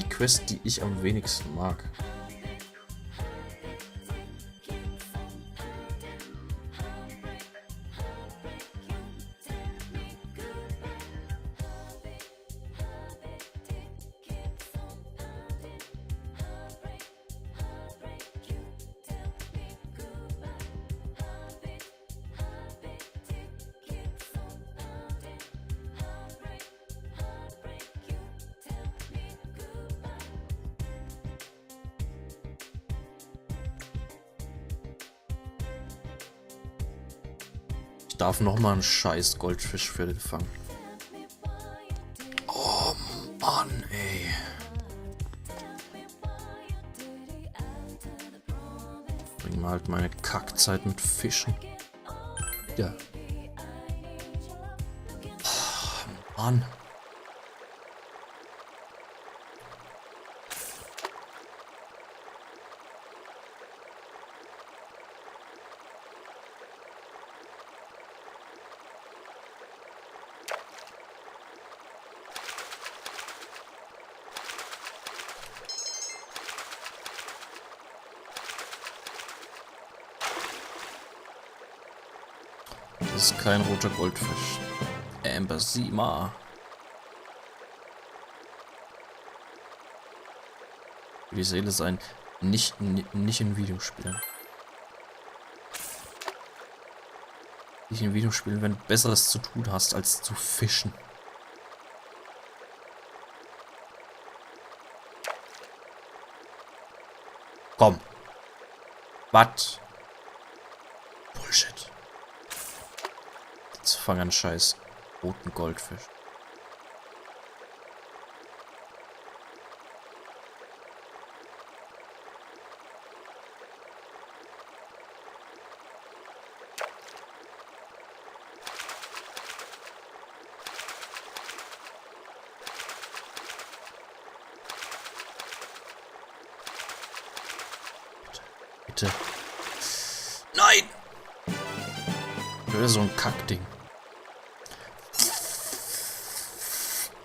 Quest, die ich am wenigsten mag. Ich darf noch mal einen scheiß Goldfisch für den fangen. Oh Mann, ey. Bring mal halt meine Kackzeit mit Fischen. Ja. Oh, Mann. Das ist kein roter Goldfisch. Ambersima. Die Seele sein. Nicht in Videospielen. Nicht in Videospielen, wenn du Besseres zu tun hast, als zu fischen. Komm. Was? Bullshit. Jetzt fang an scheiß roten Goldfisch. Bitte. Nein! Oder so ein Kackding.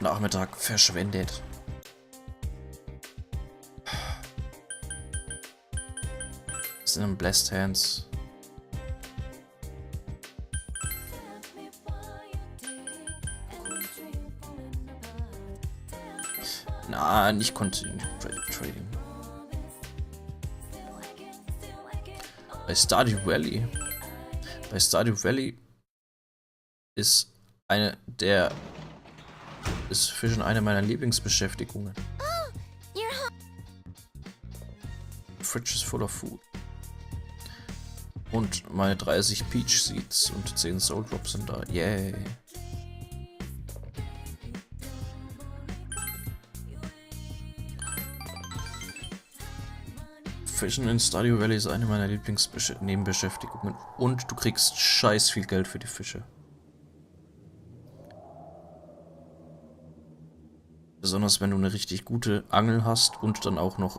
Nachmittag verschwendet. Das sind in Blessed Hands. Na, nicht Continue Trading. Bei Stardew Valley. Bei Stardew Valley ist Fischen eine meiner Lieblingsbeschäftigungen. Fridge is full of food. Und meine 30 Peach Seeds und 10 Soul Drops sind da. Yay. Fischen in Stardew Valley ist eine meiner Lieblingsnebenbeschäftigungen. Und du kriegst scheiß viel Geld für die Fische. Besonders wenn du eine richtig gute Angel hast und dann auch noch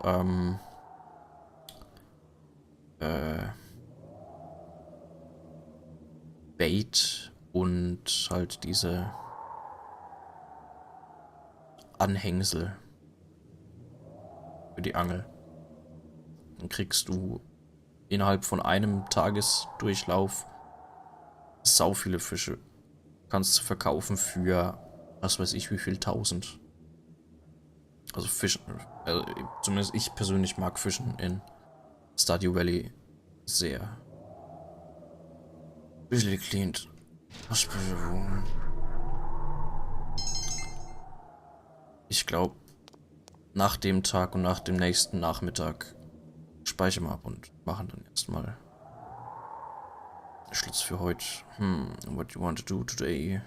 Bait und halt diese Anhängsel für die Angel. Dann kriegst du innerhalb von einem Tagesdurchlauf sau viele Fische. Kannst du verkaufen für was weiß ich wie viel 1000. Also Fischen, also zumindest ich persönlich mag Fischen in Stardew Valley sehr. Visually cleaned. Ich glaube, nach dem Tag und nach dem nächsten Nachmittag speichern wir ab und machen dann erstmal Schluss für heute. What you want to do today?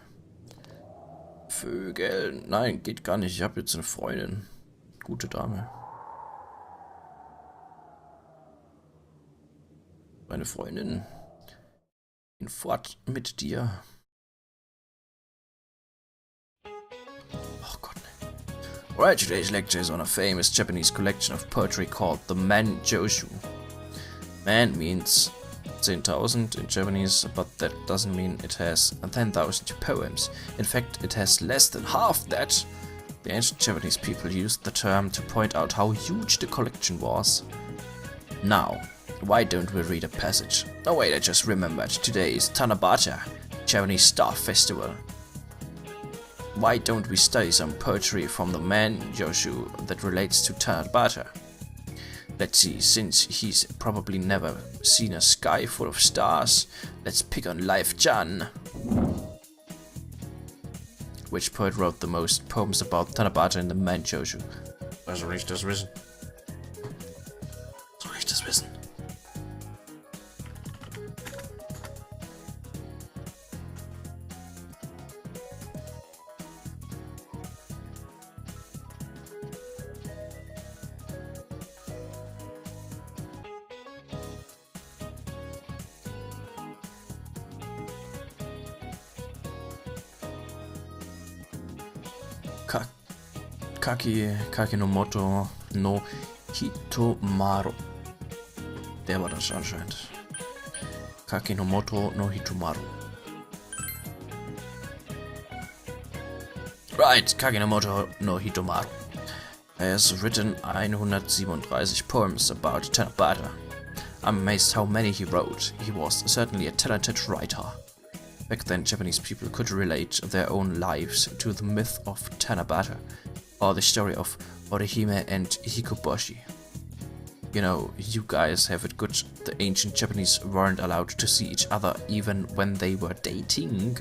Vögel. Nein, geht gar nicht. Ich habe jetzt eine Freundin. Gute Dame. Meine Freundin. Bin fort mit dir. Oh Gott. Alright, today's lecture is on a famous Japanese collection of poetry called the Man-joshu. Man means 10,000 in Japanese, but that doesn't mean it has 10,000 poems. In fact, it has less than half that. The ancient Japanese people used the term to point out how huge the collection was. Now, why don't we read a passage? Oh wait, I just remembered. Today is Tanabata, Japanese Star Festival. Why don't we study some poetry from the Man-joshu that relates to Tanabata? Let's see, since he's probably never seen a sky full of stars, let's pick on Life-chan. Which poet wrote the most poems about Tanabata in the Man-joshu? Soll ich das wissen? Soll ich das wissen? Kakinomoto no Hitomaru. Der war das anscheinend. Kakinomoto no Hitomaru. Right, Kakinomoto no Hitomaru. He has written 137 poems about Tanabata. I'm amazed how many he wrote. He was certainly a talented writer. Back then, Japanese people could relate their own lives to the myth of Tanabata, or the story of Orihime and Hikoboshi. You know, you guys have it good. The ancient Japanese weren't allowed to see each other even when they were dating.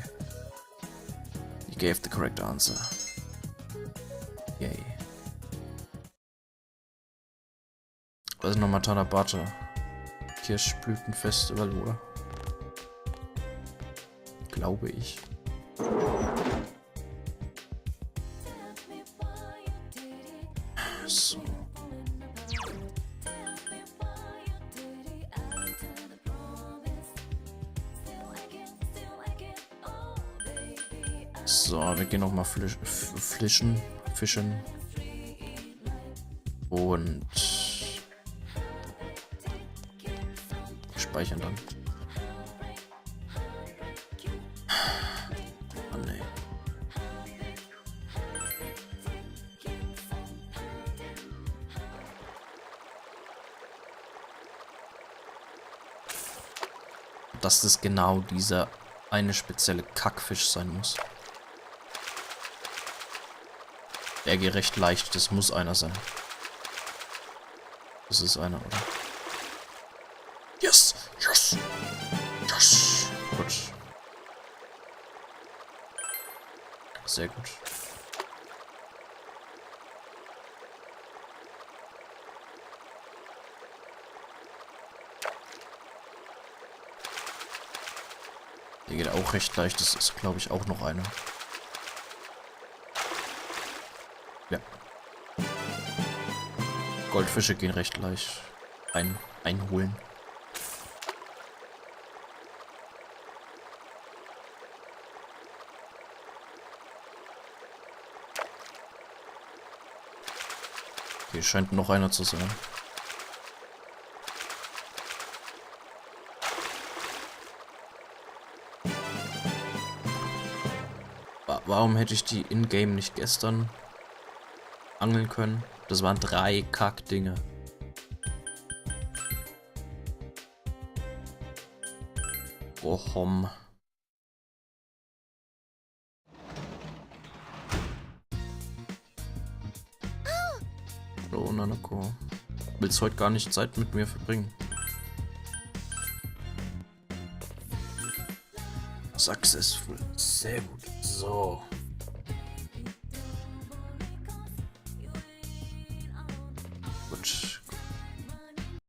You gave the correct answer. Yay. Was ist nochmal Tanabata? Kirschblütenfestival, oder? Glaube ich. So. So, wir gehen nochmal fischen. Und speichern dann. Oh nee. Dass das genau dieser eine spezielle Kackfisch sein muss. Der geht recht leicht, das muss einer sein. Das ist einer, oder? Yes! Yes! Yes! Gut. Sehr gut. Der geht auch recht leicht, das ist, glaube ich, auch noch einer. Ja. Goldfische gehen recht leicht einholen. Hier scheint noch einer zu sein. Warum hätte ich die in-game nicht gestern angeln können? Das waren 3 Kackdinge. Bochum. Hallo Nanako. Willst heute gar nicht Zeit mit mir verbringen? Successful. Sehr gut. So.